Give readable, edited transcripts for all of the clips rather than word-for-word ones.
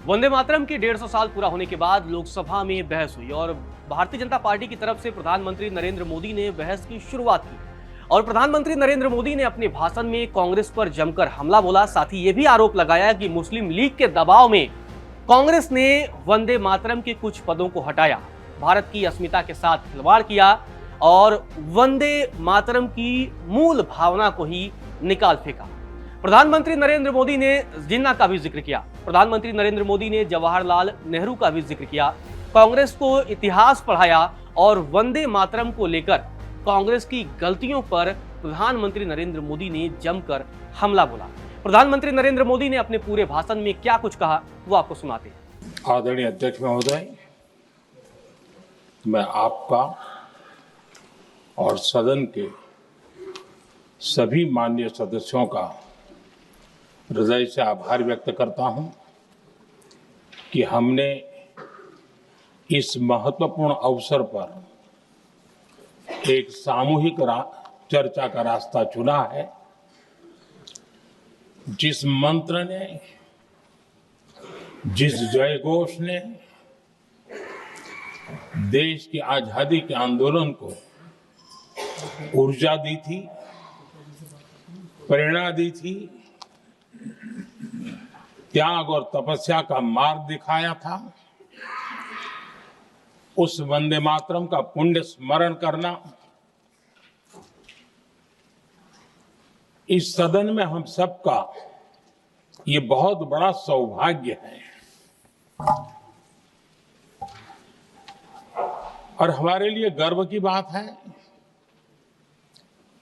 वंदे मातरम के 150 साल पूरा होने के बाद लोकसभा में बहस हुई और भारतीय जनता पार्टी की तरफ से प्रधानमंत्री नरेंद्र मोदी ने बहस की शुरुआत की। और प्रधानमंत्री नरेंद्र मोदी ने अपने भाषण में कांग्रेस पर जमकर हमला बोला। साथ ही यह भी आरोप लगाया कि मुस्लिम लीग के दबाव में कांग्रेस ने वंदे मातरम के कुछ पदों को हटाया, भारत की अस्मिता के साथ खिलवाड़ किया और वंदे मातरम की मूल भावना को ही निकाल फेंका। प्रधानमंत्री नरेंद्र मोदी ने जिन्ना का भी जिक्र किया। प्रधानमंत्री नरेंद्र मोदी ने जवाहरलाल नेहरू का भी जिक्र किया, कांग्रेस को इतिहास पढ़ाया और वंदे मातरम को लेकर कांग्रेस की गलतियों पर प्रधानमंत्री नरेंद्र मोदी ने जमकर हमला बोला। प्रधानमंत्री नरेंद्र मोदी ने अपने पूरे भाषण में क्या कुछ कहा वो आपको सुनाते हैं। आदरणीय अध्यक्ष महोदय, मैं आपका और सदन के सभी माननीय सदस्यों का हृदय से आभार व्यक्त करता हूं कि हमने इस महत्वपूर्ण अवसर पर एक सामूहिक चर्चा का रास्ता चुना है, जिस मंत्र ने, जिस जयघोष ने देश की आजादी के आंदोलन को ऊर्जा दी थी, प्रेरणा दी थी, त्याग और तपस्या का मार्ग दिखाया था, उस वंदे मातरम का पुण्य स्मरण करना इस सदन में हम सबका ये बहुत बड़ा सौभाग्य है और हमारे लिए गर्व की बात है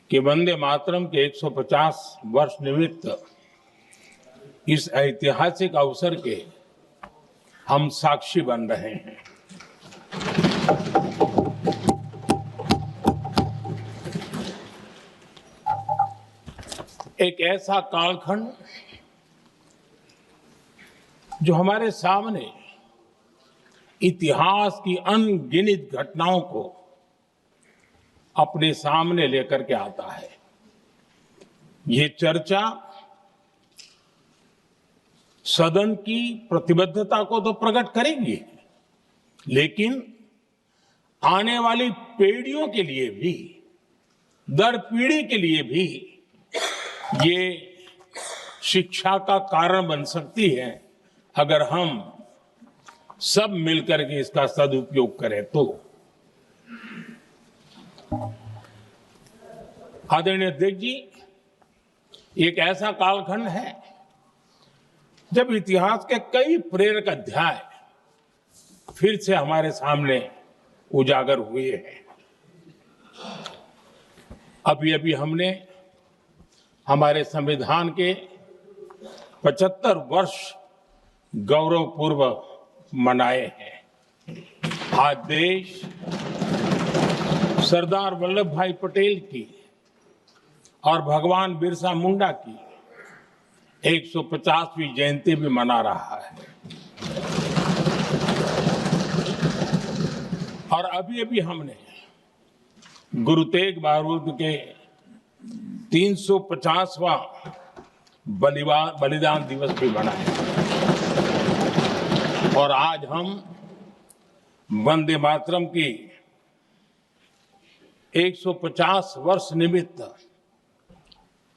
कि वंदे मातरम के 150 वर्ष निमित्त इस ऐतिहासिक अवसर के हम साक्षी बन रहे हैं। एक ऐसा कालखंड जो हमारे सामने इतिहास की अनगिनत घटनाओं को अपने सामने लेकर के आता है। ये चर्चा सदन की प्रतिबद्धता को तो प्रकट करेगी, लेकिन आने वाली पीढ़ियों के लिए भी, दर पीढ़ी के लिए भी ये शिक्षा का कारण बन सकती है अगर हम सब मिलकर के इसका सदुपयोग करें तो। आदरणीय अध्यक्ष जी, एक ऐसा कालखंड है जब इतिहास के कई प्रेरक अध्याय फिर से हमारे सामने उजागर हुए हैं। अभी अभी हमने हमारे संविधान के 75 वर्ष गौरवपूर्वक मनाए हैं। आज देश सरदार वल्लभ भाई पटेल की और भगवान बिरसा मुंडा की 150वीं जयंती भी मना रहा है और अभी अभी हमने गुरु तेग बहादुर के 350वां बलिदान दिवस भी मनाया और आज हम वंदे मातरम की 150 वर्ष निमित्त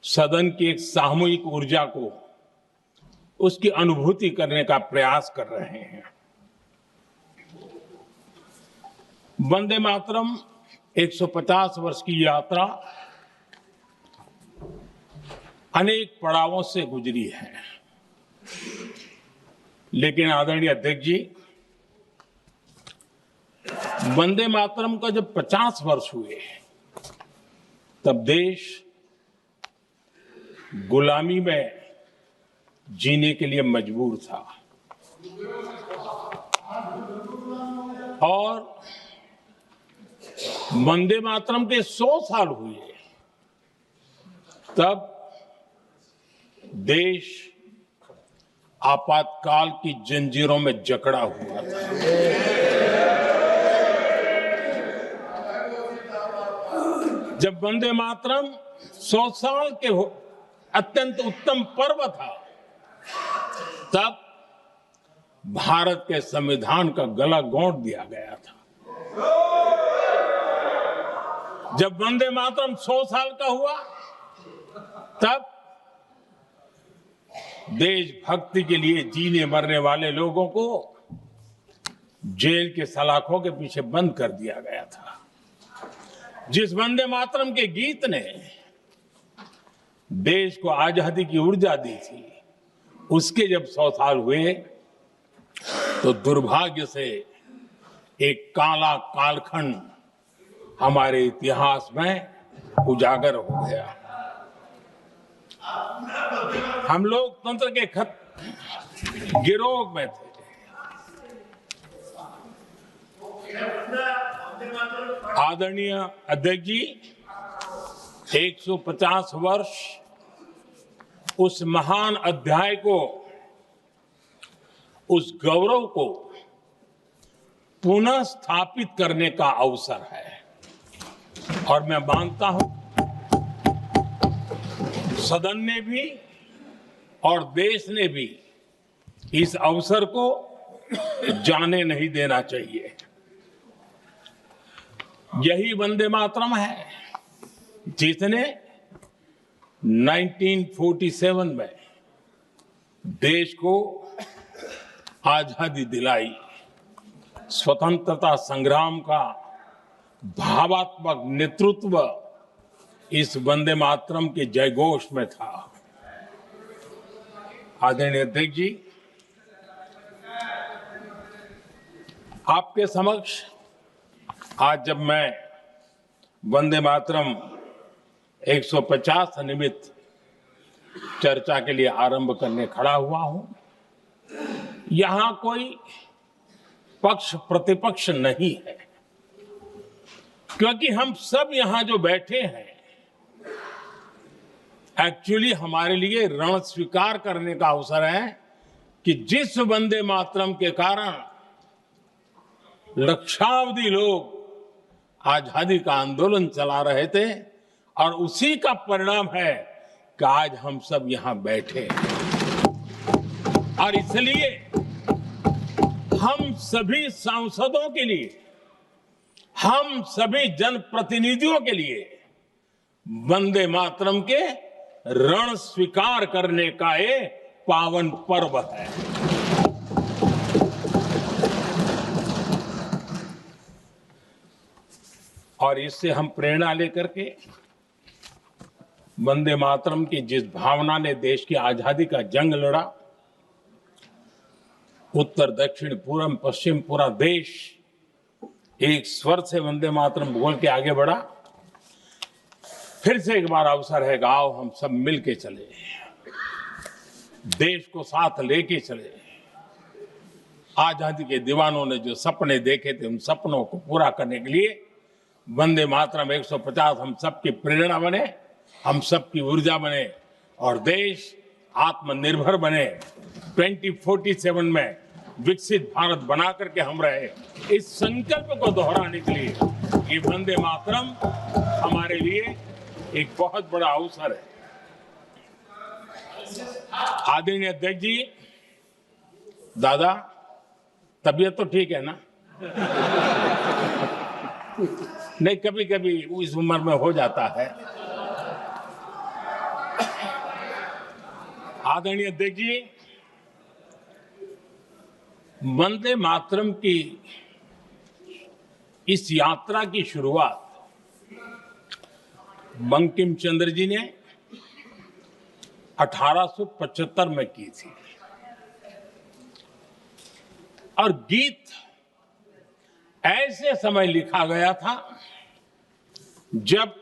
सदन की एक सामूहिक ऊर्जा को, उसकी अनुभूति करने का प्रयास कर रहे हैं। वंदे मातरम 150 वर्ष की यात्रा अनेक पड़ावों से गुजरी है, लेकिन आदरणीय अध्यक्ष जी, वंदे मातरम का जब 50 वर्ष हुए तब देश गुलामी में जीने के लिए मजबूर था और वंदे मातरम के 100 साल हुए तब देश आपातकाल की जंजीरों में जकड़ा हुआ था। जब वंदे मातरम 100 साल के अत्यंत उत्तम पर्व था, तब भारत के संविधान का गला घोंट दिया गया था। जब वंदे मातरम 100 साल का हुआ, तब देशभक्ति के लिए जीने मरने वाले लोगों को जेल के सलाखों के पीछे बंद कर दिया गया था। जिस वंदे मातरम के गीत ने देश को आजादी की ऊर्जा दी थी, उसके जब 100 साल हुए तो दुर्भाग्य से एक काला कालखंड हमारे इतिहास में उजागर हो गया। हम लोकतंत्र के गिरोह में थे। आदरणीय अध्यक्ष जी, 150 वर्ष उस महान अध्याय को, उस गौरव को पुनः स्थापित करने का अवसर है। और मैं मानता हूं सदन ने भी और देश ने भी इस अवसर को जाने नहीं देना चाहिए। यही वंदे मातरम है जिसने 1947 में देश को आजादी दिलाई। स्वतंत्रता संग्राम का भावात्मक नेतृत्व इस वंदे मातरम के जयघोष में था। आदरणीय अध्यक्ष जी, आपके समक्ष आज जब मैं वंदे मातरम 150 निमित्त चर्चा के लिए आरंभ करने खड़ा हुआ हूं, यहां कोई पक्ष प्रतिपक्ष नहीं है, क्योंकि हम सब यहां जो बैठे हैं एक्चुअली हमारे लिए रण स्वीकार करने का अवसर है कि जिस वंदे मातरम के कारण लक्षावधि लोग आजादी का आंदोलन चला रहे थे, और उसी का परिणाम है कि आज हम सब यहां बैठे। और इसलिए हम सभी सांसदों के लिए, हम सभी जनप्रतिनिधियों के लिए वंदे मातरम के रण स्वीकार करने का ये पावन पर्व है। और इससे हम प्रेरणा लेकर के वंदे मातरम की जिस भावना ने देश की आजादी का जंग लड़ा, उत्तर दक्षिण पूर्व पश्चिम पूरा देश एक स्वर से वंदे मातरम बोल के आगे बढ़ा। फिर से एक बार अवसर है, आओ हम सब मिल के चले, देश को साथ लेके चले। आजादी के दीवानों ने जो सपने देखे थे, उन सपनों को पूरा करने के लिए वंदे मातरम 150 हम सबकी प्रेरणा बने, हम सबकी ऊर्जा बने, और देश आत्मनिर्भर बने। 2047 में विकसित भारत बना करके हम रहे, इस संकल्प को दोहराने के लिए ये वंदे मातरम हमारे लिए एक बहुत बड़ा अवसर है। आदरणीय अध्यक्ष जी, दादा तबीयत तो ठीक है ना? नहीं, कभी कभी इस उम्र में हो जाता है। आदरणीय अध्यक्ष जी, वंदे मातरम की इस यात्रा की शुरुआत बंकिम चंद्र जी ने 1875 में की थी, और गीत ऐसे समय लिखा गया था जब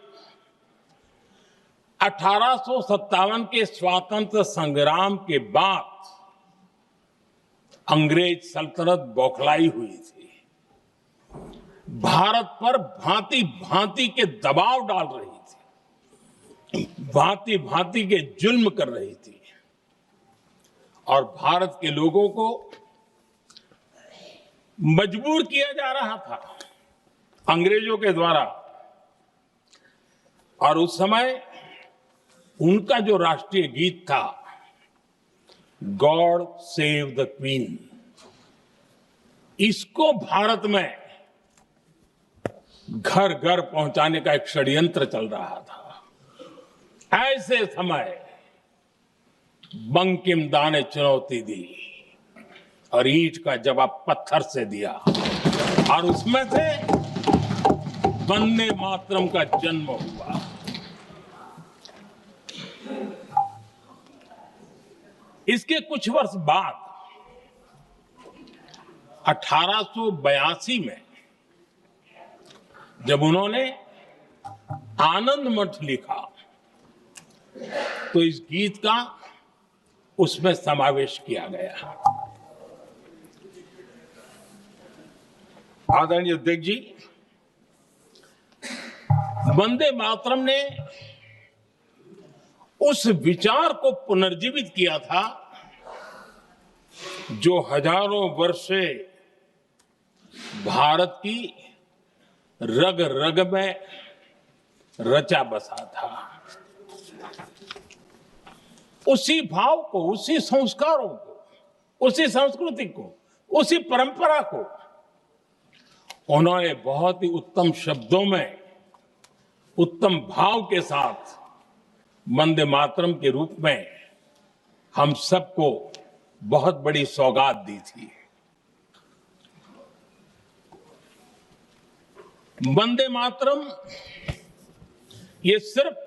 1857 के स्वातंत्र संग्राम के बाद अंग्रेज सल्तनत बौखलाई हुई थी, भारत पर भांति भांति के दबाव डाल रही थी, भांति भांति के जुल्म कर रही थी, और भारत के लोगों को मजबूर किया जा रहा था अंग्रेजों के द्वारा। और उस समय उनका जो राष्ट्रीय गीत था, गॉड सेव द क्वीन, इसको भारत में घर घर पहुंचाने का एक षड्यंत्र चल रहा था। ऐसे समय बंकिम दा ने चुनौती दी और ईंट का जवाब पत्थर से दिया और उसमें से वंदे मातरम का जन्म हुआ। इसके कुछ वर्ष बाद 1882 में जब उन्होंने आनंद मठ लिखा तो इस गीत का उसमें समावेश किया गया। आदरणीय अध्यक्ष जी, वंदे मातरम ने उस विचार को पुनर्जीवित किया था जो हजारों वर्ष से भारत की रग रग में रचा बसा था। उसी भाव को, उसी संस्कारों को, उसी संस्कृति को, उसी परंपरा को उन्होंने बहुत ही उत्तम शब्दों में, उत्तम भाव के साथ वंदे मातरम के रूप में हम सबको बहुत बड़ी सौगात दी थी। वंदे मातरम ये सिर्फ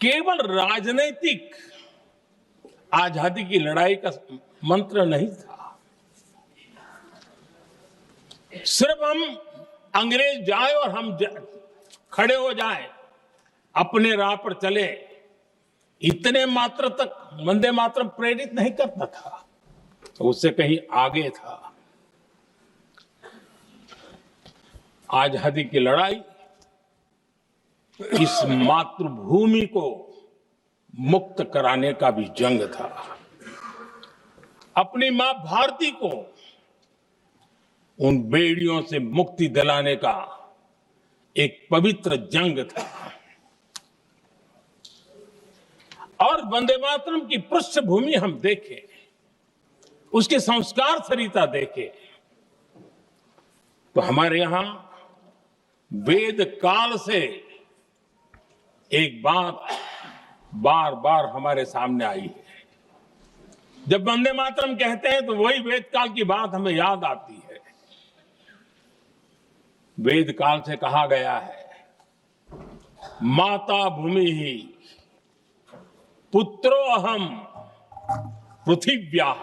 केवल राजनीतिक आजादी की लड़ाई का मंत्र नहीं था। सिर्फ हम अंग्रेज जाए और हम खड़े हो जाए, अपने राह पर चले, इतने मात्र तक वंदे मातरम प्रेरित नहीं करता था, उससे कहीं आगे था। आजादी की लड़ाई इस मातृभूमि को मुक्त कराने का भी जंग था। अपनी मां भारती को उन बेड़ियों से मुक्ति दिलाने का एक पवित्र जंग था। और वंदे मातरम की पृष्ठभूमि हम देखें, उसके संस्कार सरिता देखें, तो हमारे यहां वेद काल से एक बात बार बार हमारे सामने आई है। जब वंदे मातरम कहते हैं तो वही वेद काल की बात हमें याद आती है। वेद काल से कहा गया है, माता भूमि ही पुत्रो अहम पृथिव्याः,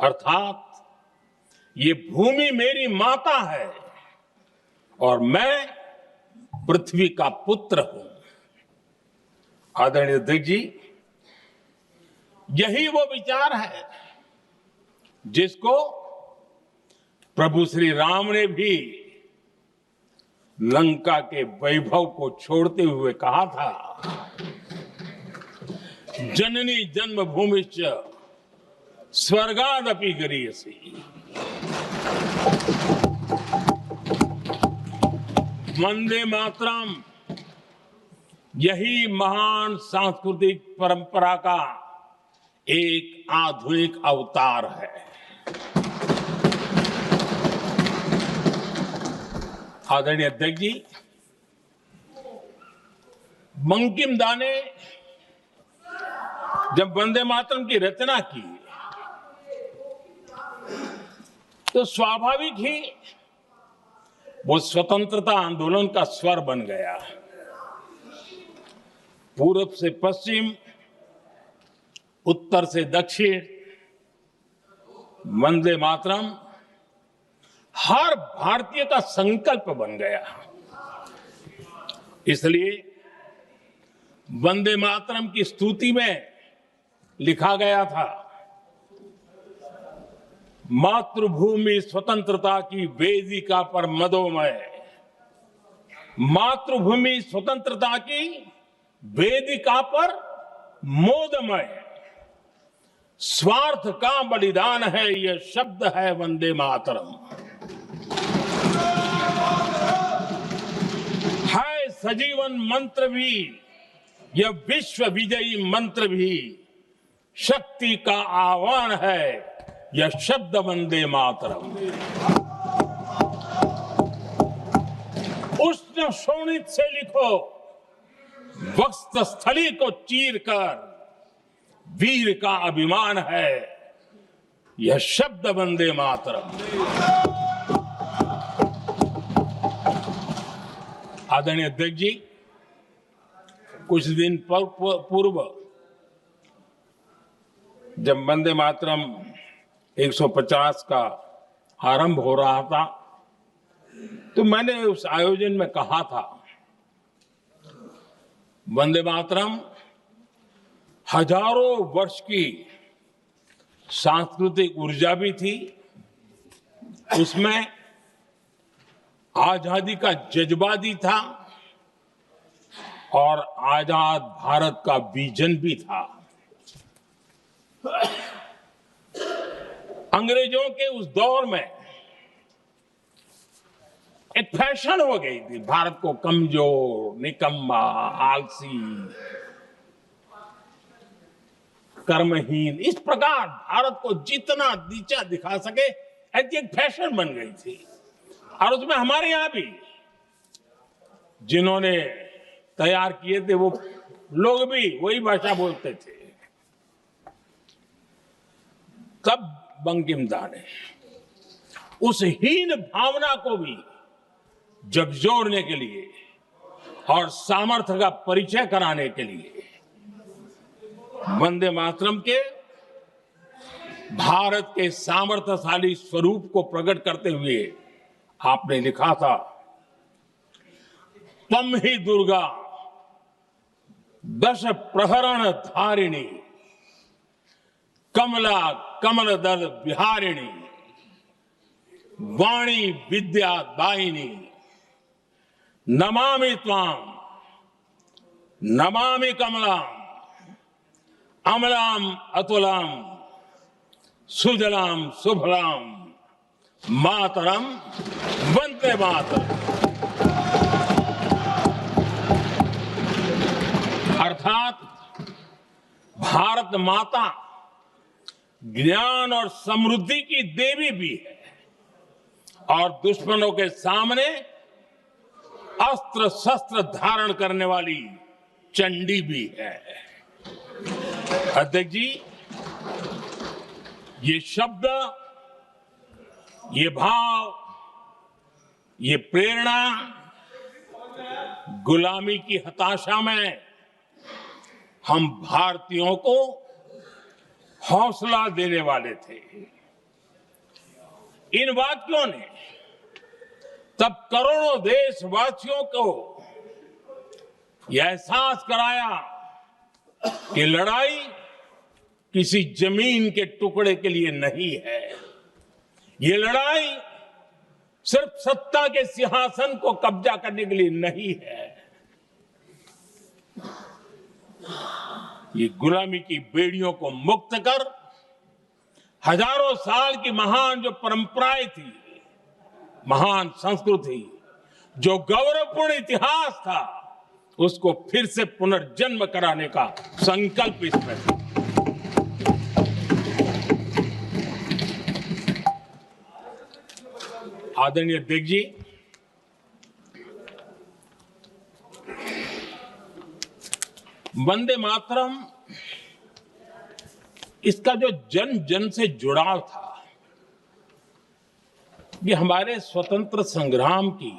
अर्थात ये भूमि मेरी माता है और मैं पृथ्वी का पुत्र हूं। आदरणीय अध्यक्ष जी, यही वो विचार है जिसको प्रभु श्री राम ने भी लंका के वैभव को छोड़ते हुए कहा था, जननी जन्मभूमिश्च स्वर्गादपि गरीयसी। वंदे मातरम यही महान सांस्कृतिक परंपरा का एक आधुनिक अवतार है। आदरणीय अध्यक्ष जी, बंकिम दा ने जब वंदे मातरम की रचना की तो स्वाभाविक ही वो स्वतंत्रता आंदोलन का स्वर बन गया। पूरब से पश्चिम, उत्तर से दक्षिण, वंदे मातरम हर भारतीय का संकल्प बन गया। इसलिए वंदे मातरम की स्तुति में लिखा गया था, मातृभूमि स्वतंत्रता की वेदिका पर मदोमय, मातृभूमि स्वतंत्रता की वेदिका पर मोदमय, स्वार्थ का बलिदान है यह शब्द है वंदे मातरम। है सजीवन मंत्र भी, यह विश्व विजयी मंत्र भी, शक्ति का आह्वान है यह शब्द वंदे मातरम। उष्ण शोणित से लिखो, वक्ष स्थली को चीरकर वीर का अभिमान है यह शब्द वंदे मातरम। आदरणीय अध्यक्ष जी, कुछ दिन पूर्व जब वंदे मातरम 150 का आरंभ हो रहा था तो मैंने उस आयोजन में कहा था, वंदे मातरम हजारों वर्ष की सांस्कृतिक ऊर्जा भी थी, उसमें आजादी का जज्बा भी था और आजाद भारत का विजन भी था। अंग्रेजों के उस दौर में एक फैशन हो गई थी भारत को कमजोर, निकम्मा, आलसी, कर्महीन, इस प्रकार भारत को जितना नीचा दिखा सके ऐसी एक फैशन बन गई थी। और उसमें हमारे यहां भी जिन्होंने तैयार किए थे वो लोग भी वही भाषा बोलते थे। तब बंकिमदा ने उस हीन भावना को भी झकझोरने के लिए और सामर्थ्य का परिचय कराने के लिए वंदे मातरम के भारत के सामर्थ्यशाली स्वरूप को प्रकट करते हुए आपने लिखा था, त्वं ही दुर्गा दश प्रहरण धारिणी कमला कमल दल विहारिणी वाणी विद्या दायिनी नमामि त्वां नमामि कमलाम अमलाम अतुलाम सुजलाम सुफलाम मातरम वंदे मातरम। अर्थात भारत माता ज्ञान और समृद्धि की देवी भी है और दुश्मनों के सामने अस्त्र शस्त्र धारण करने वाली चंडी भी है। अध्यक्ष जी, ये शब्द, ये भाव, ये प्रेरणा गुलामी की हताशा में हम भारतीयों को हौसला देने वाले थे। इन वाक्यों ने तब करोड़ों देशवासियों को यह एहसास कराया कि लड़ाई किसी जमीन के टुकड़े के लिए नहीं है, ये लड़ाई सिर्फ सत्ता के सिंहासन को कब्जा करने के लिए नहीं है, ये गुलामी की बेड़ियों को मुक्त कर हजारों साल की महान जो परंपराएं थी, महान संस्कृति, जो गौरवपूर्ण इतिहास था, उसको फिर से पुनर्जन्म कराने का संकल्प इसमें था। आदरणीय अध्यक्ष जी, वंदे मातरम, इसका जो जन जन से जुड़ाव था, ये हमारे स्वतंत्र संग्राम की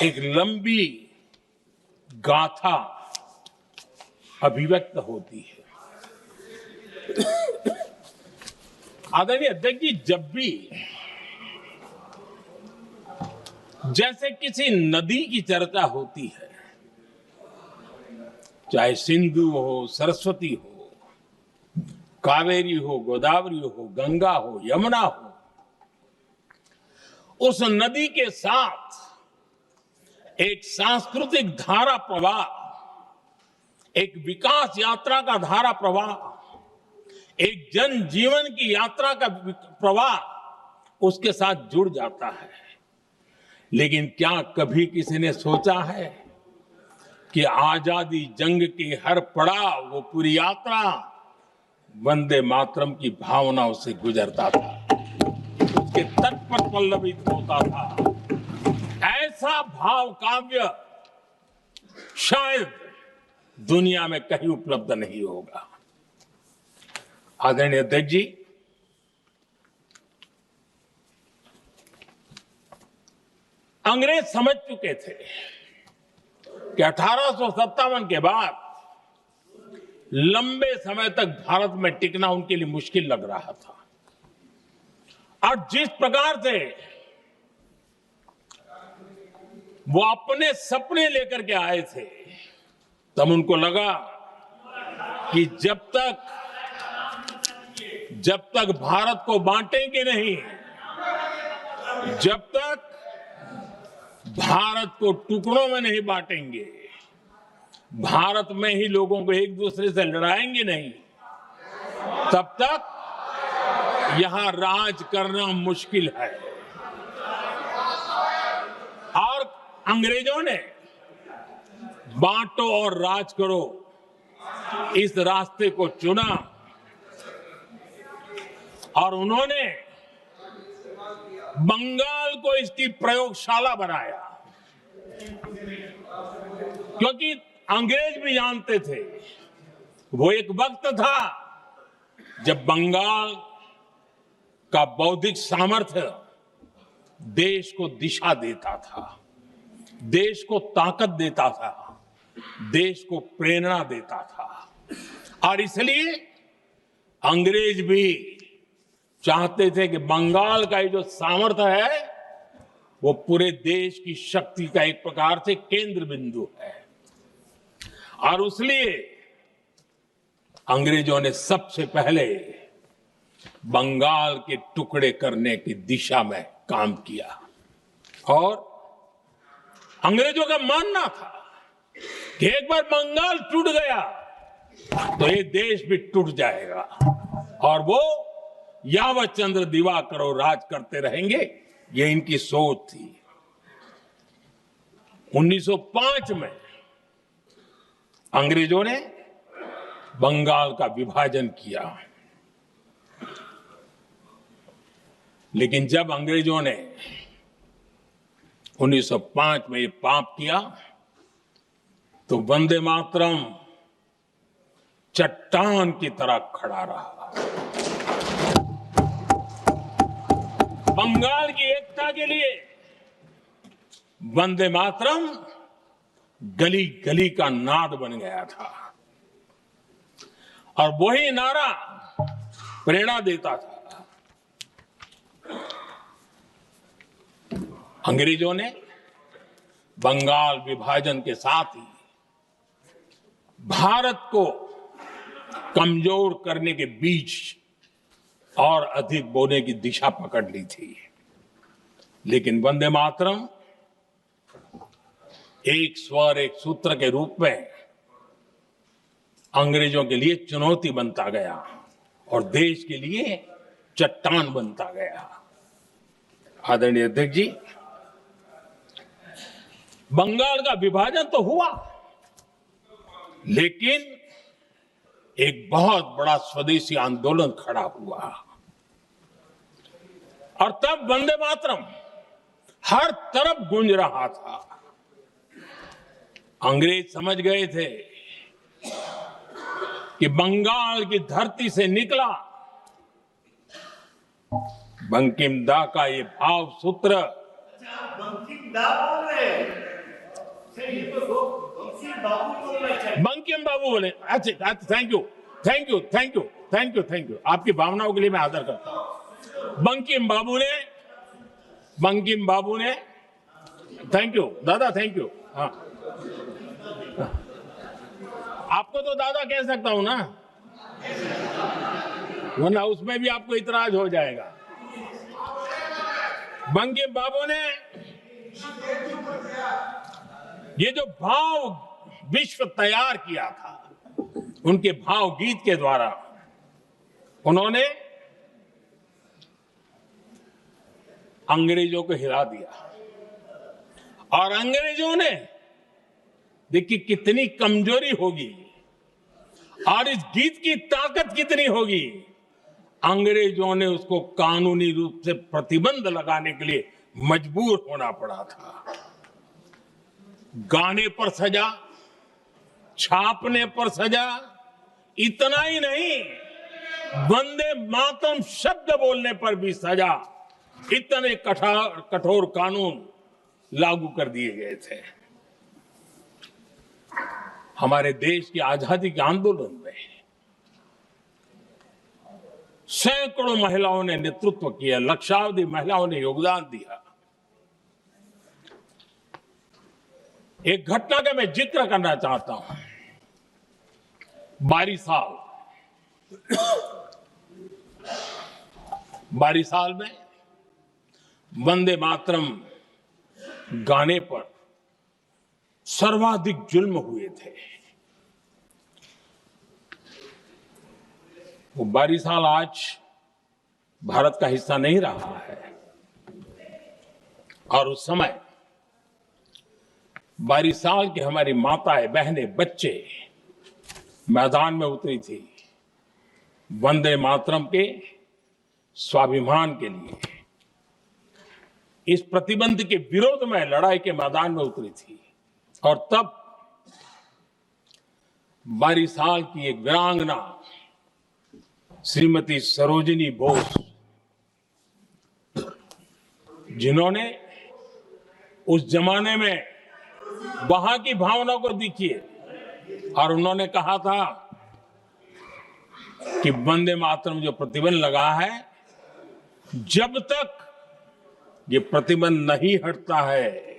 एक लंबी गाथा अभिव्यक्त होती है। आदरणीय अध्यक्ष जी, जब भी जैसे किसी नदी की चर्चा होती है, चाहे सिंधु हो, सरस्वती हो, कावेरी हो, गोदावरी हो, गंगा हो, यमुना हो, उस नदी के साथ एक सांस्कृतिक धारा प्रवाह, एक विकास यात्रा का धारा प्रवाह, एक जन जीवन की यात्रा का प्रवाह उसके साथ जुड़ जाता है। लेकिन क्या कभी किसी ने सोचा है कि आजादी जंग की हर पड़ाव, वो पूरी यात्रा वंदे मातरम की भावनाओं से गुजरता था, उसके तट पर पल्लवित होता था। ऐसा भाव काव्य शायद दुनिया में कहीं उपलब्ध नहीं होगा। आदरणीय अध्यक्ष जी, अंग्रेज समझ चुके थे कि 1857 के बाद लंबे समय तक भारत में टिकना उनके लिए मुश्किल लग रहा था। और जिस प्रकार से वो अपने सपने लेकर के आए थे, तब उनको लगा कि जब तक भारत को बांटेंगे नहीं, जब तक भारत को टुकड़ों में नहीं बांटेंगे, भारत में ही लोगों को एक दूसरे से लड़ाएंगे नहीं, तब तक यहां राज करना मुश्किल है। और अंग्रेजों ने बांटो और राज करो इस रास्ते को चुना और उन्होंने बंगाल को इसकी प्रयोगशाला बनाया, क्योंकि अंग्रेज भी जानते थे वो एक वक्त था जब बंगाल का बौद्धिक सामर्थ्य देश को दिशा देता था, देश को ताकत देता था, देश को प्रेरणा देता था। और इसलिए अंग्रेज भी चाहते थे कि बंगाल का ये जो सामर्थ्य है वो पूरे देश की शक्ति का एक प्रकार से केंद्र बिंदु है। और इसलिए अंग्रेजों ने सबसे पहले बंगाल के टुकड़े करने की दिशा में काम किया। और अंग्रेजों का मानना था कि एक बार बंगाल टूट गया तो ये देश भी टूट जाएगा, और वो यावत चंद्र दिवाकरो राज करते रहेंगे, ये इनकी सोच थी। 1905 में अंग्रेजों ने बंगाल का विभाजन किया, लेकिन जब अंग्रेजों ने 1905 में ये पाप किया तो वंदे मातरम चट्टान की तरह खड़ा रहा। बंगाल की एकता के लिए वंदे मातरम गली गली का नाद बन गया था, और वही नारा प्रेरणा देता था। अंग्रेजों ने बंगाल विभाजन के साथ ही भारत को कमजोर करने के बीच और अधिक बोने की दिशा पकड़ ली थी। लेकिन वंदे मातरम एक स्वर एक सूत्र के रूप में अंग्रेजों के लिए चुनौती बनता गया और देश के लिए चट्टान बनता गया। आदरणीय अध्यक्ष जी, बंगाल का विभाजन तो हुआ, लेकिन एक बहुत बड़ा स्वदेशी आंदोलन खड़ा हुआ, और तब वंदे मातरम हर तरफ गूंज रहा था। अंग्रेज समझ गए थे कि बंगाल की धरती से निकला बंकिम दा का ये भाव सूत्र। बंकिम दा बोल रहे हैं, बंकिम बाबू बोले। अच्छा, थैंक यू। आपकी भावनाओं के लिए मैं आदर करता हूं। बंकिम बाबू ने थैंक यू दादा, थैंक यू। हाँ, आपको तो दादा कह सकता हूं ना, वरना उसमें भी आपको इतराज हो जाएगा। बंकिम बाबू ने ये जो भाव विश्व तैयार किया था, उनके भाव गीत के द्वारा उन्होंने अंग्रेजों को हिला दिया, और अंग्रेजों ने देखिए कितनी कमजोरी होगी और इस गीत की ताकत कितनी होगी, अंग्रेजों ने उसको कानूनी रूप से प्रतिबंध लगाने के लिए मजबूर होना पड़ा था। गाने पर सजा, छापने पर सजा, इतना ही नहीं, वंदे मातरम शब्द बोलने पर भी सजा। इतने कठोर कानून लागू कर दिए गए थे। हमारे देश की आजादी के आंदोलन में सैकड़ों महिलाओं ने नेतृत्व किया, लक्षावधि महिलाओं ने योगदान दिया। एक घटना का मैं जिक्र करना चाहता हूं। 22 साल में वंदे मातरम गाने पर सर्वाधिक जुल्म हुए थे। वो 22 साल आज भारत का हिस्सा नहीं रहा है, और उस समय 22 साल की हमारी माताएं, बहनें, बच्चे मैदान में उतरी थी वंदे मातरम के स्वाभिमान के लिए। इस प्रतिबंध के विरोध में लड़ाई के मैदान में उतरी थी। और तब 22 साल की एक वीरांगना श्रीमती सरोजिनी बोस, जिन्होंने उस जमाने में वहां की भावना को देखिए, और उन्होंने कहा था कि वंदे मातरम जो प्रतिबंध लगा है, जब तक ये प्रतिबंध नहीं हटता है,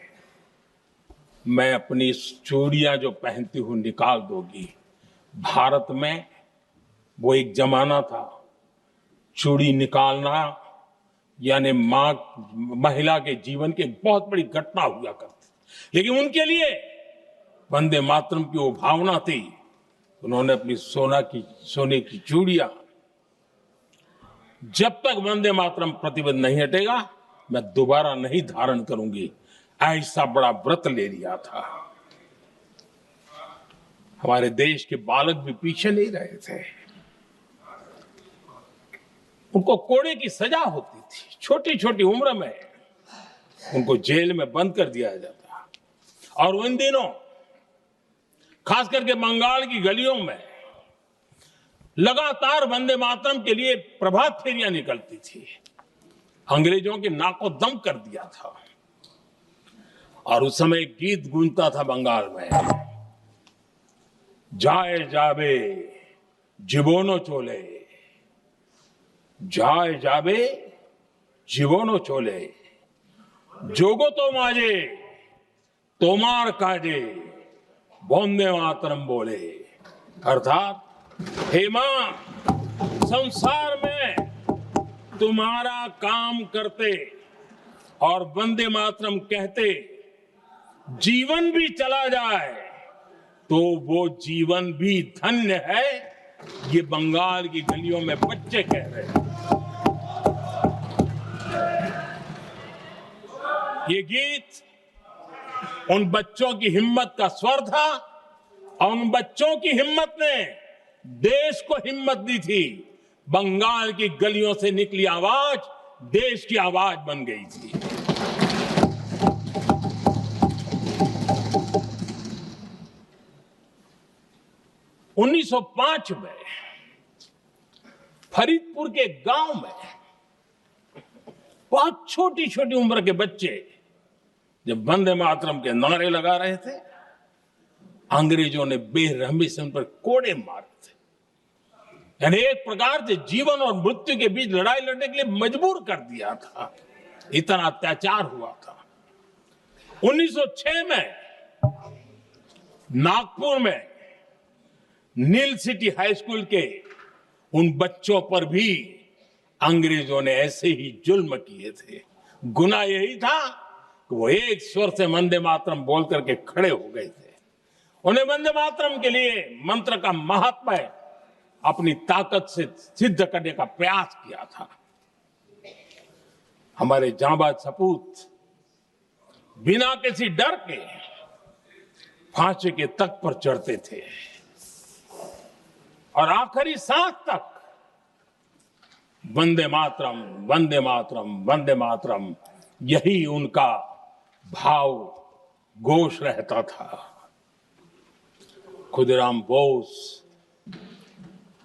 मैं अपनी चूड़ियां जो पहनती हूं निकाल दोगी। भारत में वो एक जमाना था, चूड़ी निकालना यानी महिला के जीवन की बहुत बड़ी घटना हुआ करती। लेकिन उनके लिए वंदे मातरम की वो भावना थी, उन्होंने अपनी सोने की चूड़ियां, जब तक वंदे मातरम प्रतिबंध नहीं हटेगा मैं दोबारा नहीं धारण करूंगी, ऐसा बड़ा व्रत ले लिया था। हमारे देश के बालक भी पीछे नहीं रहे थे। उनको कोड़े की सजा होती थी, छोटी छोटी उम्र में उनको जेल में बंद कर दिया जाता। और उन दिनों खास करके बंगाल की गलियों में लगातार वंदे मातरम के लिए प्रभात फेरियां निकलती थी। अंग्रेजों के नाको दम कर दिया था। और उस समय गीत गूंजता था बंगाल में, जाए जाबे जीवनो चोले, जाए जाबे जीवनो चोले, जोगो तो माजे तोमार काजे, वंदे मातरम बोले। अर्थात, हे मां, संसार में तुम्हारा काम करते और वंदे मातरम कहते जीवन भी चला जाए तो वो जीवन भी धन्य है। ये बंगाल की गलियों में बच्चे कह रहे हैं। ये गीत उन बच्चों की हिम्मत का स्वर था, और उन बच्चों की हिम्मत ने देश को हिम्मत दी थी। बंगाल की गलियों से निकली आवाज देश की आवाज बन गई थी। उन्नीस 1905 में फरीदपुर के गांव में बहुत छोटी छोटी उम्र के बच्चे जब वंदे मातरम के नारे लगा रहे थे, अंग्रेजों ने बेरहमी से उन पर कोड़े मारे थे। यानी एक प्रकार से जीवन और मृत्यु के बीच लड़ाई लड़ने के लिए मजबूर कर दिया था। इतना अत्याचार हुआ था। 1906 में नागपुर में नील सिटी हाई स्कूल के उन बच्चों पर भी अंग्रेजों ने ऐसे ही जुल्म किए थे। गुना यही था कि वो एक स्वर से वंदे मातरम बोल करके खड़े हो गए थे। उन्हें वंदे मातरम के लिए मंत्र का महात्म्य अपनी ताकत से सिद्ध करने का प्रयास किया था। हमारे जांबाज सपूत बिना किसी डर के फांसी के तख्त पर चढ़ते थे। और आखिरी सांस तक वंदे मातरम, वंदे मातरम, वंदे मातरम, यही उनका भाव घोष रहता था। खुदीराम बोस,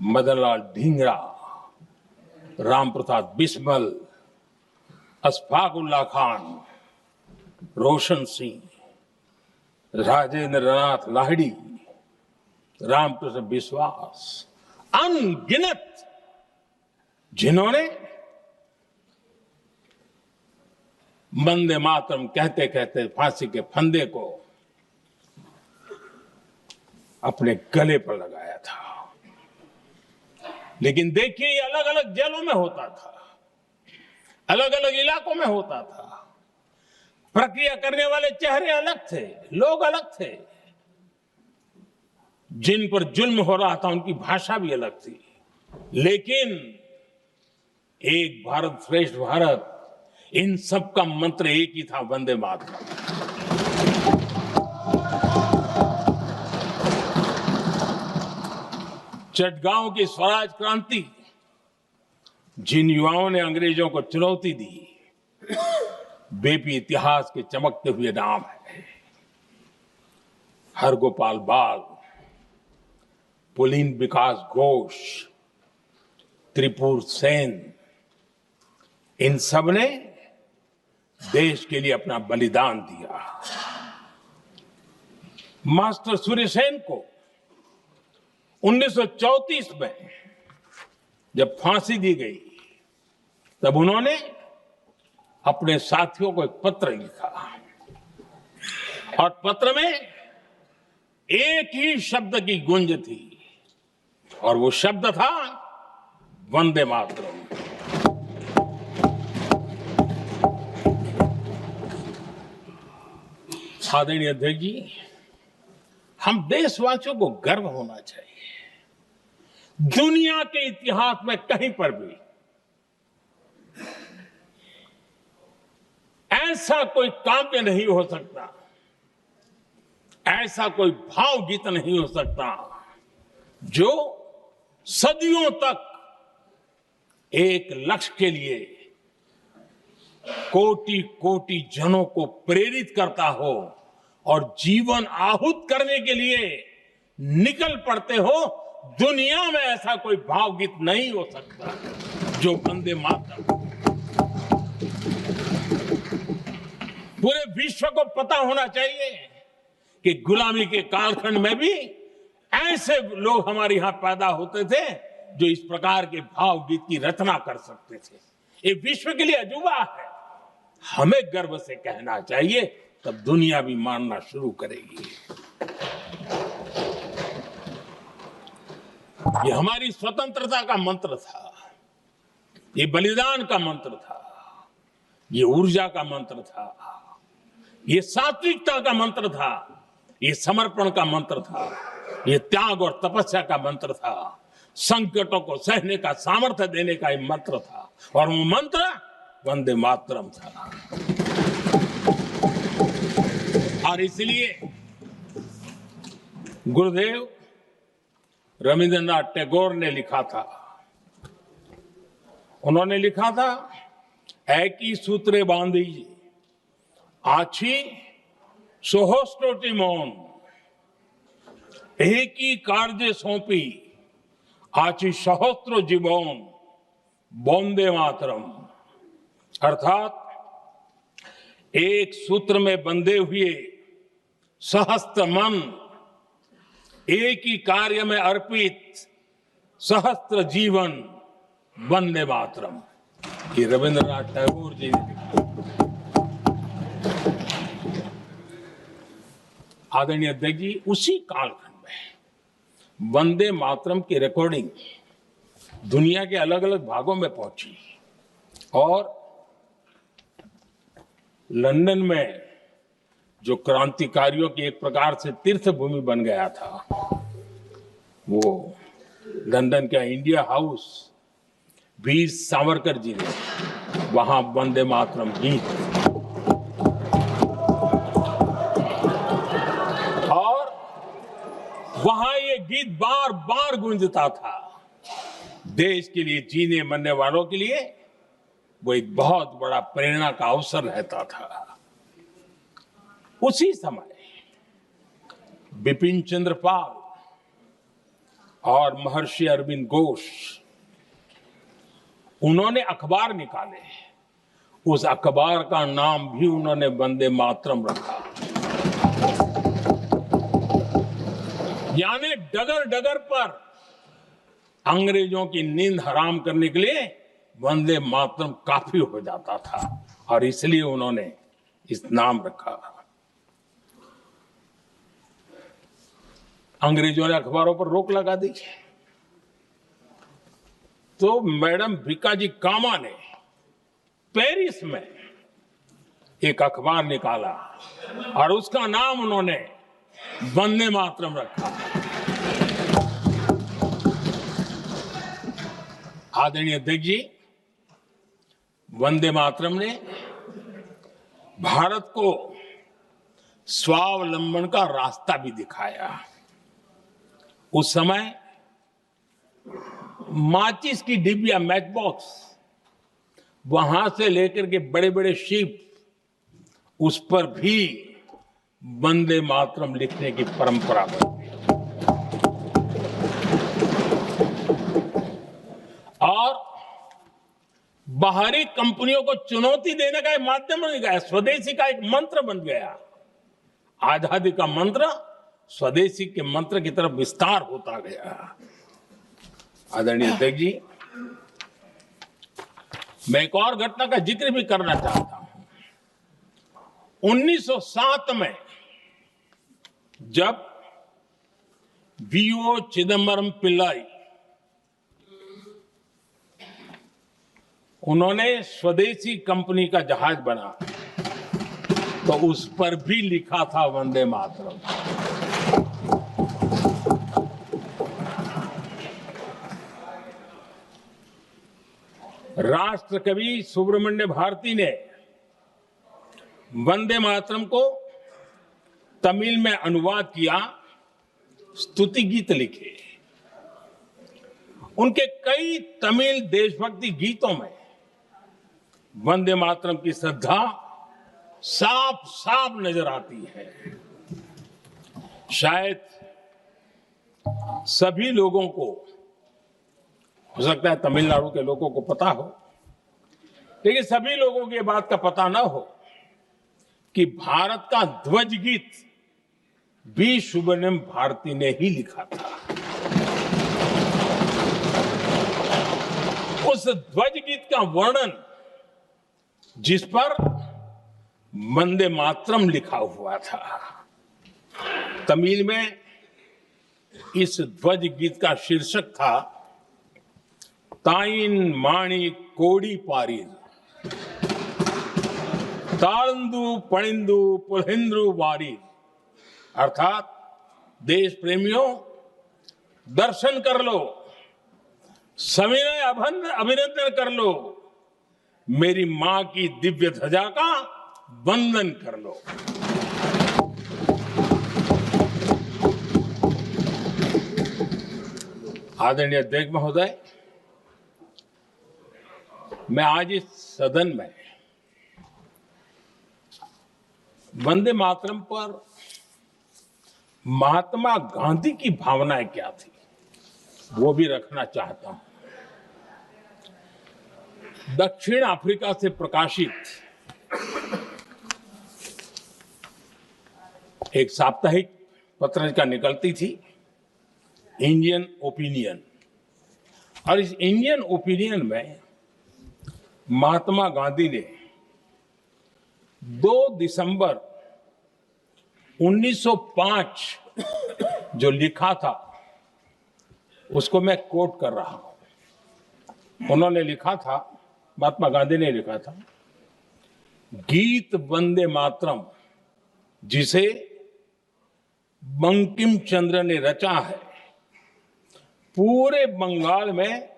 मदनलाल ढींगरा, राम प्रसाद बिस्मल, अशफाकुल्ला खान, रोशन सिंह, राजेंद्र नाथ लाहिड़ी, रामकृष्ण विश्वास, अनगिनत जिन्होंने वंदे मातरम कहते कहते फांसी के फंदे को अपने गले पर लगाया था। लेकिन देखिए, ये अलग अलग जेलों में होता था, अलग अलग इलाकों में होता था। प्रक्रिया करने वाले चेहरे अलग थे, लोग अलग थे, जिन पर जुल्म हो रहा था उनकी भाषा भी अलग थी। लेकिन एक भारत श्रेष्ठ भारत, इन सब का मंत्र एक ही था, वंदे मातरम। चटगांव की स्वराज क्रांति, जिन युवाओं ने अंग्रेजों को चुनौती दी, वे भी इतिहास के चमकते हुए नाम है। हरगोपाल बाल, पुलिन विकास घोष, त्रिपुर सेन, इन सब ने देश के लिए अपना बलिदान दिया। मास्टर सूर्यसेन को 1934 में जब फांसी दी गई, तब उन्होंने अपने साथियों को एक पत्र लिखा और पत्र में एक ही शब्द की गूंज थी और वो शब्द था वंदे मातरम। आदरणीय अध्यक्ष जी, हम देशवासियों को गर्व होना चाहिए। दुनिया के इतिहास में कहीं पर भी ऐसा कोई काव्य नहीं हो सकता, ऐसा कोई भावगीत नहीं हो सकता जो सदियों तक एक लक्ष्य के लिए कोटि कोटि जनों को प्रेरित करता हो और जीवन आहूत करने के लिए निकल पड़ते हो। दुनिया में ऐसा कोई भावगीत नहीं हो सकता जो वंदे मातरम। पूरे विश्व को पता होना चाहिए कि गुलामी के कालखंड में भी ऐसे लोग हमारे यहां पैदा होते थे जो इस प्रकार के भावगीत की रचना कर सकते थे। ये विश्व के लिए अजूबा है, हमें गर्व से कहना चाहिए, तब दुनिया भी मानना शुरू करेगी। ये हमारी स्वतंत्रता का मंत्र था, ये बलिदान का मंत्र था, ये ऊर्जा का मंत्र था, ये सात्विकता का मंत्र था, ये समर्पण का मंत्र था, ये त्याग और तपस्या का मंत्र था, संकटों को सहने का सामर्थ्य देने का ये मंत्र था, और वो मंत्र वंदे मातरम था। और इसलिए गुरुदेव रविंद्रनाथ टैगोर ने लिखा था, उन्होंने लिखा था, एकी सूत्रे बांधी आछी सोहस्टोटी मौन, एक ही कार्य सौंपी आछी सहस्त्र जीवन, वंदे मातरम। अर्थात एक सूत्र में बंधे हुए सहस्त्र मन, एक ही कार्य में अर्पित सहस्त्र जीवन, वंदे मातरम। ये रविंद्रनाथ टैगोर जी ने लिखा। आदरणीय अध्यक्ष जी, उसी कालखंड में वंदे मातरम की रिकॉर्डिंग दुनिया के अलग अलग भागों में पहुंची और लंदन में जो क्रांतिकारियों की एक प्रकार से तीर्थ भूमि बन गया था, वो लंदन का इंडिया हाउस, वीर सावरकर जी ने वहां वंदे मातरम गीत और वहां ये गीत बार बार गूंजता था। देश के लिए जीने मरने वालों के लिए वो एक बहुत बड़ा प्रेरणा का अवसर रहता था। उसी समय बिपिन चंद्र पाल और महर्षि अरविंद घोष, उन्होंने अखबार निकाले। उस अखबार का नाम भी उन्होंने वंदे मातरम रखा। यानी डगर डगर पर अंग्रेजों की नींद हराम करने के लिए वंदे मातरम काफी हो जाता था, और इसलिए उन्होंने इस नाम रखा। अंग्रेजों ने अखबारों पर रोक लगा दी, तो मैडम भीकाजी कामा ने पेरिस में एक अखबार निकाला और उसका नाम उन्होंने वंदे मातरम रखा। आदरणीय अध्यक्ष जी, वंदे मातरम ने भारत को स्वावलंबन का रास्ता भी दिखाया। उस समय माचिस की डिबिया, मैच बॉक्स, वहां से लेकर के बड़े बड़े शिप, उस पर भी वंदे मातरम लिखने की परंपरा बनी। और बाहरी कंपनियों को चुनौती देने का एक माध्यम बन गया, स्वदेशी का एक मंत्र बन गया। आजादी का मंत्र स्वदेशी के मंत्र की तरफ विस्तार होता गया। आदरणीय अध्यक्ष जी, मैं एक और घटना का जिक्र भी करना चाहता हूं। 1907 में जब वीओ चिदम्बरम पिल्लाई, उन्होंने स्वदेशी कंपनी का जहाज बना, तो उस पर भी लिखा था वंदे मातरम। राष्ट्र कवि सुब्रमण्य भारती ने वंदे मातरम को तमिल में अनुवाद किया, स्तुति गीत लिखे। उनके कई तमिल देशभक्ति गीतों में वंदे मातरम की श्रद्धा साफ साफ नजर आती है। शायद सभी लोगों को, हो सकता है तमिलनाडु के लोगों को पता हो, लेकिन सभी लोगों को ये बात का पता ना हो कि भारत का ध्वज गीत भी सुब्रमण्यम भारती ने ही लिखा था। उस ध्वज गीत का वर्णन, जिस पर वंदे मातरम लिखा हुआ था, तमिल में इस ध्वज गीत का शीर्षक था ताइन माणी कोडी पारीर, तालंदु पणिंदु पुलहिंद्रु वारीर। अर्थात देश प्रेमियों, दर्शन कर लो, सविनय अभिनंदन कर लो, मेरी मां की दिव्य ध्वजा का वंदन कर लो। आदरणीय अध्यक्ष महोदय, मैं आज इस सदन में वंदे मातरम पर महात्मा गांधी की भावनाएं क्या थी, वो भी रखना चाहता हूं। दक्षिण अफ्रीका से प्रकाशित एक साप्ताहिक पत्रिका निकलती थी, इंडियन ओपिनियन, और इस इंडियन ओपिनियन में महात्मा गांधी ने 2 दिसंबर 1905 जो लिखा था, उसको मैं कोट कर रहा हूं। उन्होंने लिखा था, महात्मा गांधी ने लिखा था, गीत वंदे मातरम जिसे बंकिम चंद्र ने रचा है, पूरे बंगाल में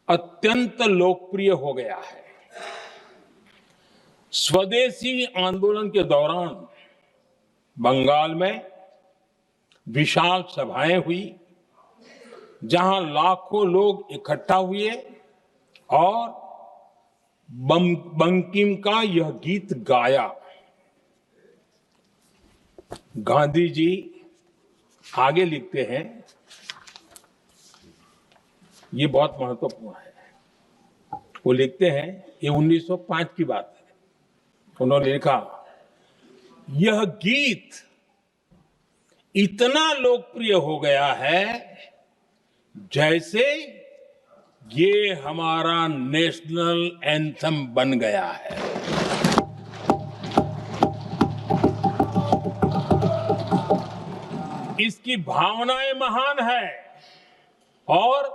अत्यंत लोकप्रिय हो गया है। स्वदेशी आंदोलन के दौरान बंगाल में विशाल सभाएं हुई, जहां लाखों लोग इकट्ठा हुए और बंकिम का यह गीत गाया। गांधी जी आगे लिखते हैं, ये बहुत महत्वपूर्ण है। वो लिखते हैं, ये 1905 की बात है। उन्होंने लिखा, यह गीत इतना लोकप्रिय हो गया है जैसे ये हमारा नेशनल एंथम बन गया है। इसकी भावनाएं महान है और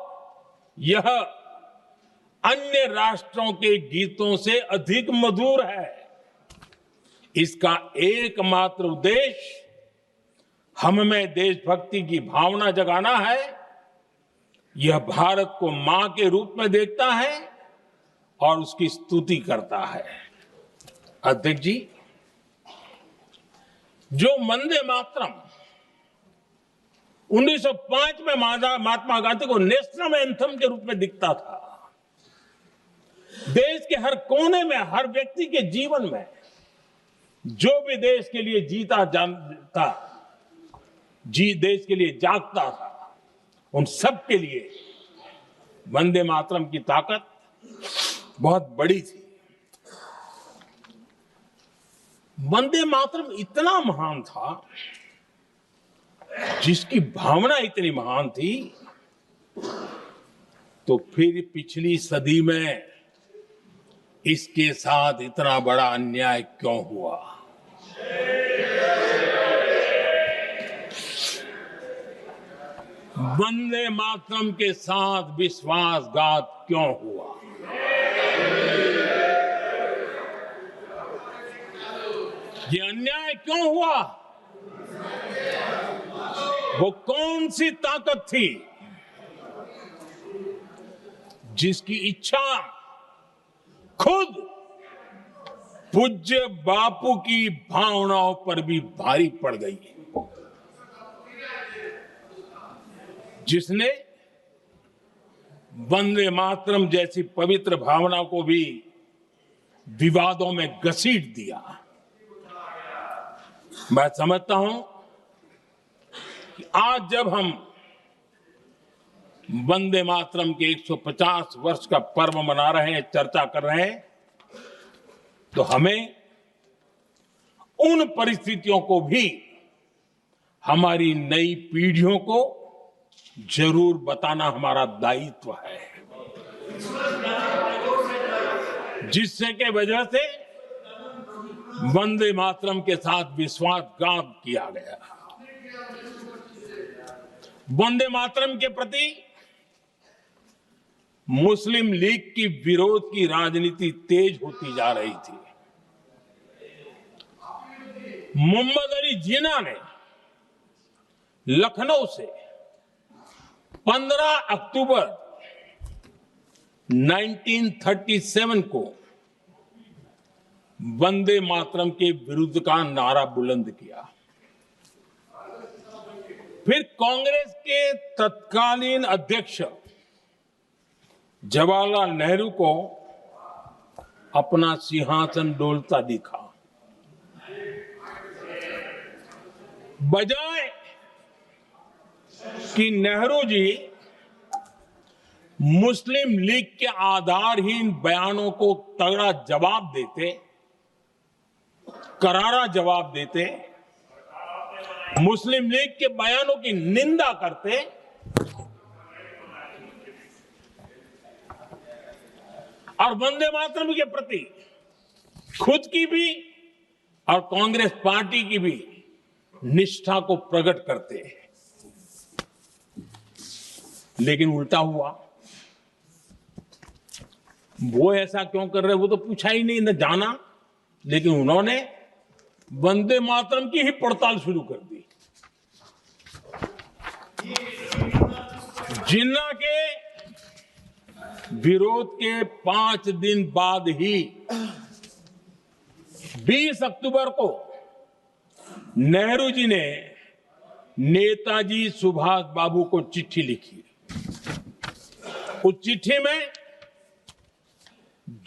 यह अन्य राष्ट्रों के गीतों से अधिक मधुर है। इसका एकमात्र उद्देश्य हम में देशभक्ति की भावना जगाना है। यह भारत को मां के रूप में देखता है और उसकी स्तुति करता है। अध्यक्ष जी, जो वंदे मातरम 1905 में महात्मा गांधी को नेशनल एंथम के रूप में दिखता था, देश के हर कोने में, हर व्यक्ति के जीवन में जो भी देश के लिए जीता जानता, देश के लिए जागता था, उन सब के लिए वंदे मातरम की ताकत बहुत बड़ी थी। वंदे मातरम इतना महान था, जिसकी भावना इतनी महान थी, तो फिर पिछली सदी में इसके साथ इतना बड़ा अन्याय क्यों हुआ? वंदे मातरम के साथ विश्वासघात क्यों हुआ? ये अन्याय क्यों हुआ? वो कौन सी ताकत थी जिसकी इच्छा खुद पूज्य बापू की भावनाओं पर भी भारी पड़ गई, जिसने वंदे मातरम जैसी पवित्र भावना को भी विवादों में घसीट दिया? मैं समझता हूं कि आज जब हम वंदे मातरम के 150 वर्ष का पर्व मना रहे हैं, चर्चा कर रहे हैं, तो हमें उन परिस्थितियों को भी हमारी नई पीढ़ियों को जरूर बताना हमारा दायित्व है, जिससे के वजह से वंदे मातरम के साथ विश्वासघात किया गया। वंदे मातरम के प्रति मुस्लिम लीग की विरोध की राजनीति तेज होती जा रही थी। मोहम्मद अली जिन्ना ने लखनऊ से 15 अक्टूबर 1937 को वंदे मातरम के विरुद्ध का नारा बुलंद किया। फिर कांग्रेस के तत्कालीन अध्यक्ष जवाहरलाल नेहरू को अपना सिंहासन डोलता दिखा। बजाय कि नेहरू जी मुस्लिम लीग के आधारहीन बयानों को तगड़ा जवाब देते, करारा जवाब देते, मुस्लिम लीग के बयानों की निंदा करते, और वंदे मातरम के प्रति खुद की भी और कांग्रेस पार्टी की भी निष्ठा को प्रकट करते हैं, लेकिन उल्टा हुआ। वो ऐसा क्यों कर रहे, वो तो पूछा ही नहीं, न जाना, लेकिन उन्होंने वंदे मातरम की ही पड़ताल शुरू कर दी। जिन्ना के विरोध के 5 दिन बाद ही 20 अक्टूबर को नेहरू जी ने नेताजी सुभाष बाबू को चिट्ठी लिखी। उस चिट्ठी में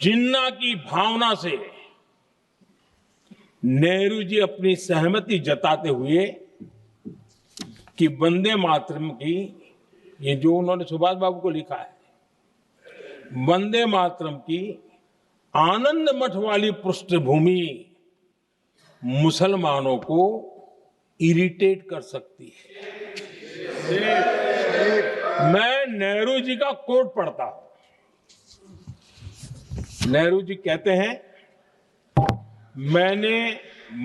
जिन्ना की भावना से नेहरू जी अपनी सहमति जताते हुए कि वंदे मातरम की, ये जो उन्होंने सुभाष बाबू को लिखा है, वंदे मातरम की आनंद मठ वाली पृष्ठभूमि मुसलमानों को इरिटेट कर सकती है। मैं नेहरू जी का कोट पढ़ता हूं। नेहरू जी कहते हैं, मैंने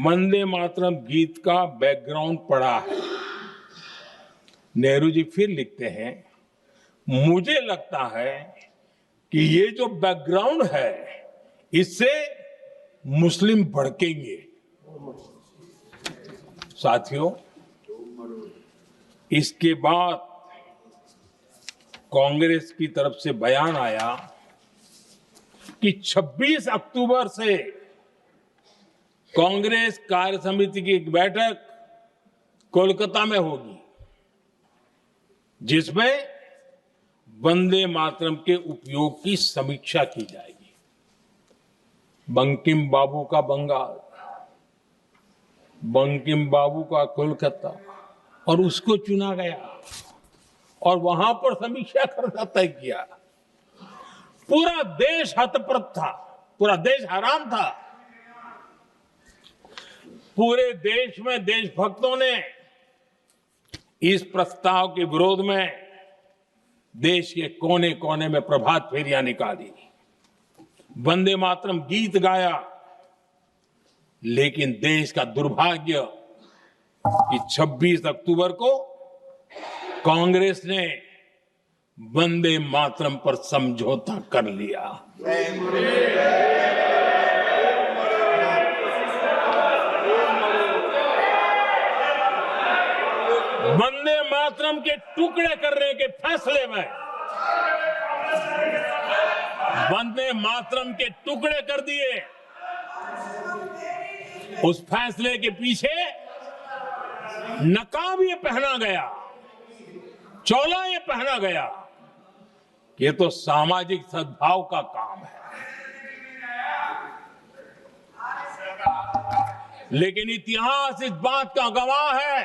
वंदे मातरम गीत का बैकग्राउंड पढ़ा है। नेहरू जी फिर लिखते हैं, मुझे लगता है कि ये जो बैकग्राउंड है इससे मुस्लिम भड़केंगे। साथियों, इसके बाद कांग्रेस की तरफ से बयान आया कि 26 अक्टूबर से कांग्रेस कार्य समिति की एक बैठक कोलकाता में होगी, जिसमें वंदे मातरम के उपयोग की समीक्षा की जाएगी। बंकिम बाबू का बंगाल, बंकिम बाबू का कोलकाता, और उसको चुना गया और वहां पर समीक्षा करना तय किया। पूरा देश हतप्रभ था, पूरा देश हैरान था। पूरे देश में देशभक्तों ने इस प्रस्ताव के विरोध में देश के कोने कोने में प्रभात फेरियां निकाली, वंदे मातरम गीत गाया। लेकिन देश का दुर्भाग्य कि 26 अक्टूबर को कांग्रेस ने वंदे मातरम पर समझौता कर लिया। वंदे मातरम के टुकड़े करने के फैसले में, वंदे मातरम के टुकड़े कर दिए। उस फैसले के पीछे नकाब ये पहना गया, चोला ये पहना गया, ये तो सामाजिक सद्भाव का काम है। लेकिन इतिहास इस बात का गवाह है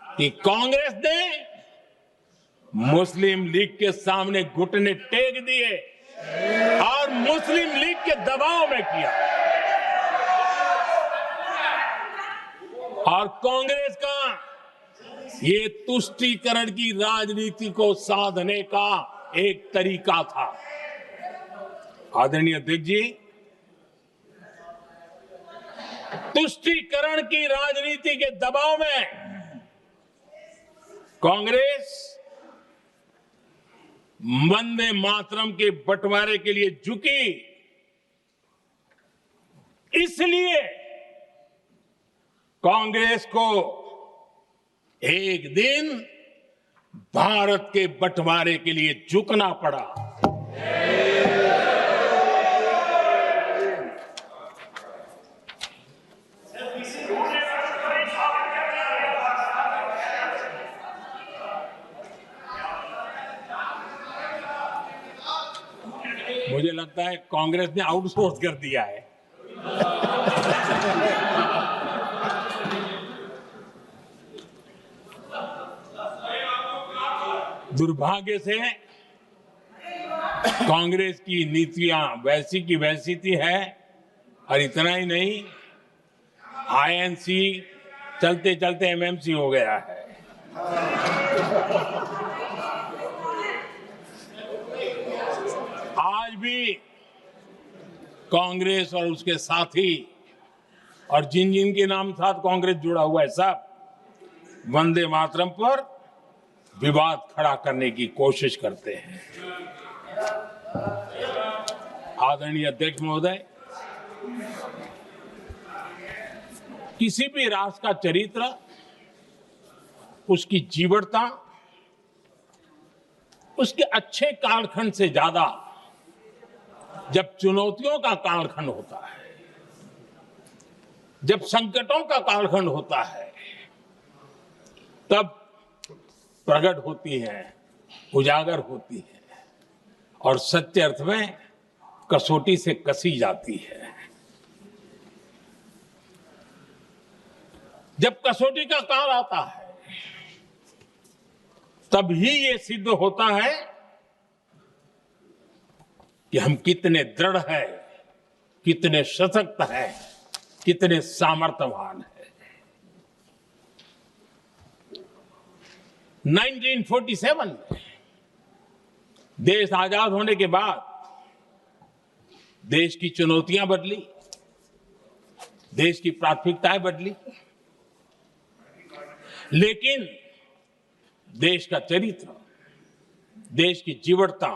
कि कांग्रेस ने मुस्लिम लीग के सामने घुटने टेक दिए और मुस्लिम लीग के दबाव में किया। और कांग्रेस का ये तुष्टीकरण की राजनीति को साधने का एक तरीका था। आदरणीय अध्यक्ष जी, तुष्टीकरण की राजनीति के दबाव में कांग्रेस वंदे मातरम के बंटवारे के लिए झुकी। इसलिए कांग्रेस को एक दिन भारत के बंटवारे के लिए झुकना पड़ा। मुझे लगता है कांग्रेस ने आउटसोर्स कर दिया है। दुर्भाग्य से कांग्रेस की नीतियां वैसी की वैसी थी है, और इतना ही नहीं, आईएनसी चलते चलते एमएमसी हो गया है। आज भी कांग्रेस और उसके साथी और जिन जिन के नाम साथ कांग्रेस जुड़ा हुआ है, सब वंदे मातरम पर विवाद खड़ा करने की कोशिश करते हैं। आदरणीय अध्यक्ष महोदय, किसी भी राष्ट्र का चरित्र, उसकी जीवटता, उसके अच्छे कालखंड से ज्यादा जब चुनौतियों का कालखंड होता है, जब संकटों का कालखंड होता है, तब प्रकट होती है, उजागर होती है। और सच्चे अर्थ में कसौटी से कसी जाती है। जब कसौटी का काल आता है तब ही ये सिद्ध होता है कि हम कितने दृढ़ हैं, कितने सशक्त हैं, कितने सामर्थ्यवान हैं। 1947 में देश आजाद होने के बाद देश की चुनौतियां बदली, देश की प्राथमिकताएं बदली, लेकिन देश का चरित्र, देश की जीवटता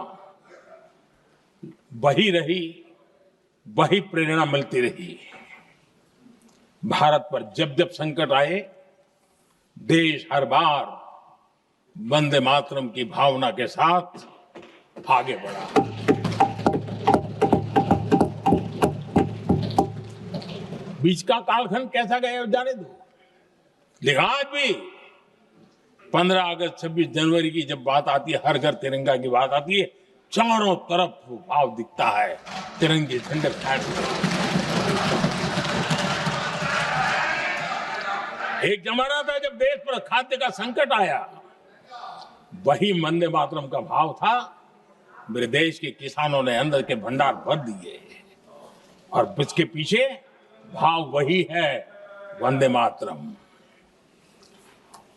वही रही, वही प्रेरणा मिलती रही। भारत पर जब जब संकट आए, देश हर बार वंदे मातरम की भावना के साथ आगे बढ़ा। बीच का कालखंड कैसा गया जाने दो, लेकिन आज भी 15 अगस्त 26 जनवरी की जब बात आती है, हर घर तिरंगा की बात आती है, चारों तरफ भाव दिखता है, तिरंगे झंडे फहरते। एक जमाना था जब देश पर खाद्य का संकट आया, वही वंदे मातरम का भाव था। मेरे देश के किसानों ने अंदर के भंडार भर दिए और इसके पीछे भाव वही है, वंदे मातरम।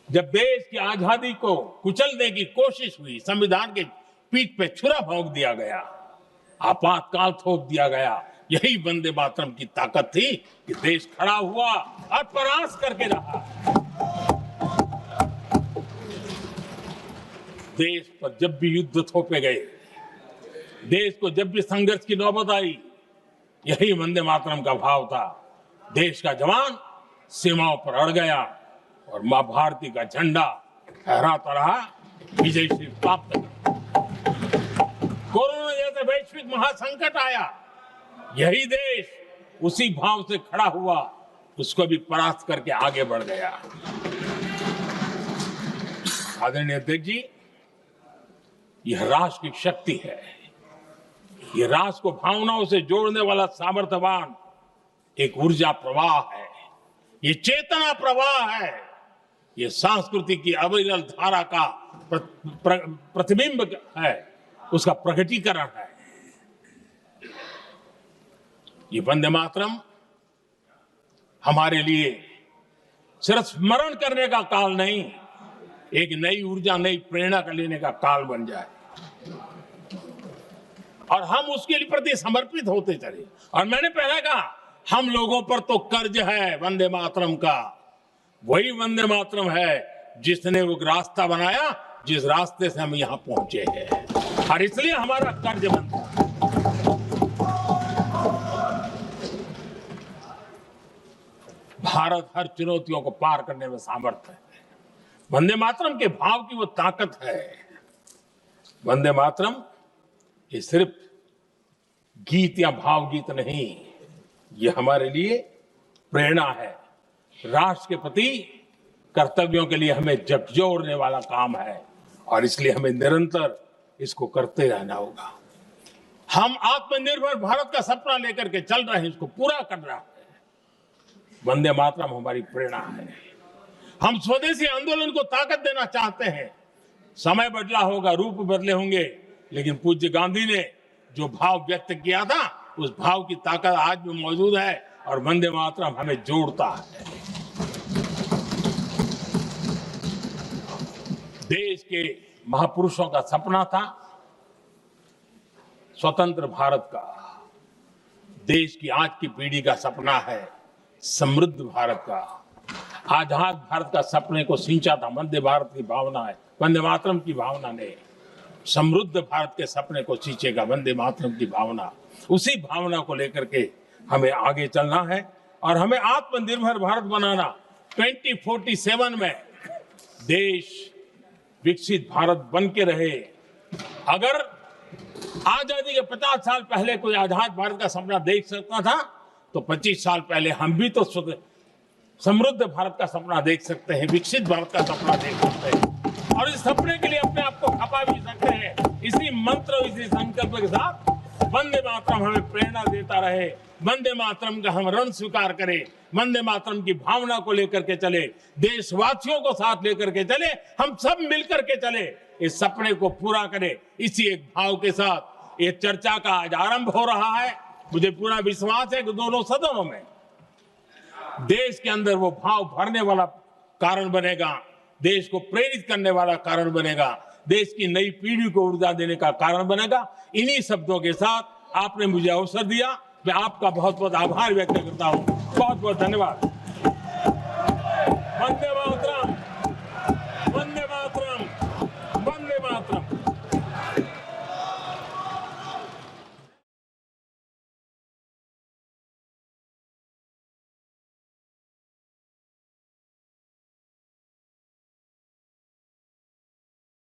जब देश की आजादी को कुचलने की कोशिश हुई, संविधान के पीठ पे छुरा भोंक दिया गया, आपातकाल थोप दिया गया, यही वंदे मातरम की ताकत थी कि देश खड़ा हुआ और परास्त करके रहा। देश पर जब भी युद्ध थोपे गए, देश को जब भी संघर्ष की नौबत आई, यही वंदे मातरम का भाव था। देश का जवान सीमाओं पर अड़ गया और मां भारती का झंडा फहराता रहा, विजय श्री प्राप्त कर। कोरोना जैसे वैश्विक महासंकट आया, यही देश उसी भाव से खड़ा हुआ, उसको भी परास्त करके आगे बढ़ गया। आदरणीय अध्यक्ष जी, यह राष्ट्र की शक्ति है, यह राष्ट्र को भावनाओं से जोड़ने वाला सामर्थ्यवान एक ऊर्जा प्रवाह है, ये चेतना प्रवाह है, ये संस्कृति की अविरल धारा का प्रतिबिंब है, उसका प्रकटीकरण है। ये वंदे मातरम हमारे लिए सिर्फ स्मरण करने का काल नहीं, एक नई ऊर्जा, नई प्रेरणा का लेने का काल बन जाए और हम उसके प्रति समर्पित होते चले। और मैंने पहले कहा, हम लोगों पर तो कर्ज है वंदे मातरम का। वही वंदे मातरम है जिसने वो रास्ता बनाया, जिस रास्ते से हम यहां पहुंचे हैं, और इसलिए हमारा कर्ज बनता है। भारत हर चुनौतियों को पार करने में सामर्थ्य है। वंदे मातरम के भाव की वो ताकत है। वंदे मातरम ये सिर्फ गीत या भावगीत नहीं, ये हमारे लिए प्रेरणा है। राष्ट्र के प्रति कर्तव्यों के लिए हमें झकझोरने वाला काम है और इसलिए हमें निरंतर इसको करते रहना होगा। हम आत्मनिर्भर भारत का सपना लेकर के चल रहे हैं, इसको पूरा कर रहे हैं। वंदे मातरम हमारी प्रेरणा है। हम स्वदेशी आंदोलन को ताकत देना चाहते हैं। समय बदला होगा, रूप बदले होंगे, लेकिन पूज्य गांधी ने जो भाव व्यक्त किया था, उस भाव की ताकत आज भी मौजूद है और वंदे मातरम हमें जोड़ता है। देश के महापुरुषों का सपना था स्वतंत्र भारत का। देश की आज की पीढ़ी का सपना है समृद्ध भारत का। आजाद भारत का सपने को सिंचा था वंदे भारत की भावना है, वंदे मातरम की भावना ने। समृद्ध भारत के सपने को सिंचेगा वंदे मातरम की भावना। उसी भावना को लेकर के हमें आगे चलना है और हमें आत्मनिर्भर भारत बनाना। 2047 में देश विकसित भारत बन के रहे। अगर आजादी के 50 साल पहले कोई आजाद भारत का सपना देख सकता था, तो 25 साल पहले हम भी तो समृद्ध भारत का सपना देख सकते हैं, विकसित भारत का सपना देख सकते हैं। और इस सपने के लिए अपने आप को खपा भी सकते हैं। इसी मंत्र, इसी संकल्प के साथ वंदे मातरम हमें प्रेरणा देता रहे, वंदे मातरम का हम रण स्वीकार करें, वंदे मातरम की भावना को लेकर के चले, देशवासियों को साथ लेकर के चले, हम सब मिलकर के चले, इस सपने को पूरा करें। इसी एक भाव के साथ ये चर्चा का आज आरंभ हो रहा है। मुझे पूरा विश्वास है कि दोनों सदनों में देश के अंदर वो भाव भरने वाला कारण बनेगा, देश को प्रेरित करने वाला कारण बनेगा, देश की नई पीढ़ी को ऊर्जा देने का कारण बनेगा। इन्हीं शब्दों के साथ आपने मुझे अवसर दिया, मैं आपका बहुत बहुत आभार व्यक्त करता हूं। बहुत बहुत धन्यवाद। वंदे मातरम।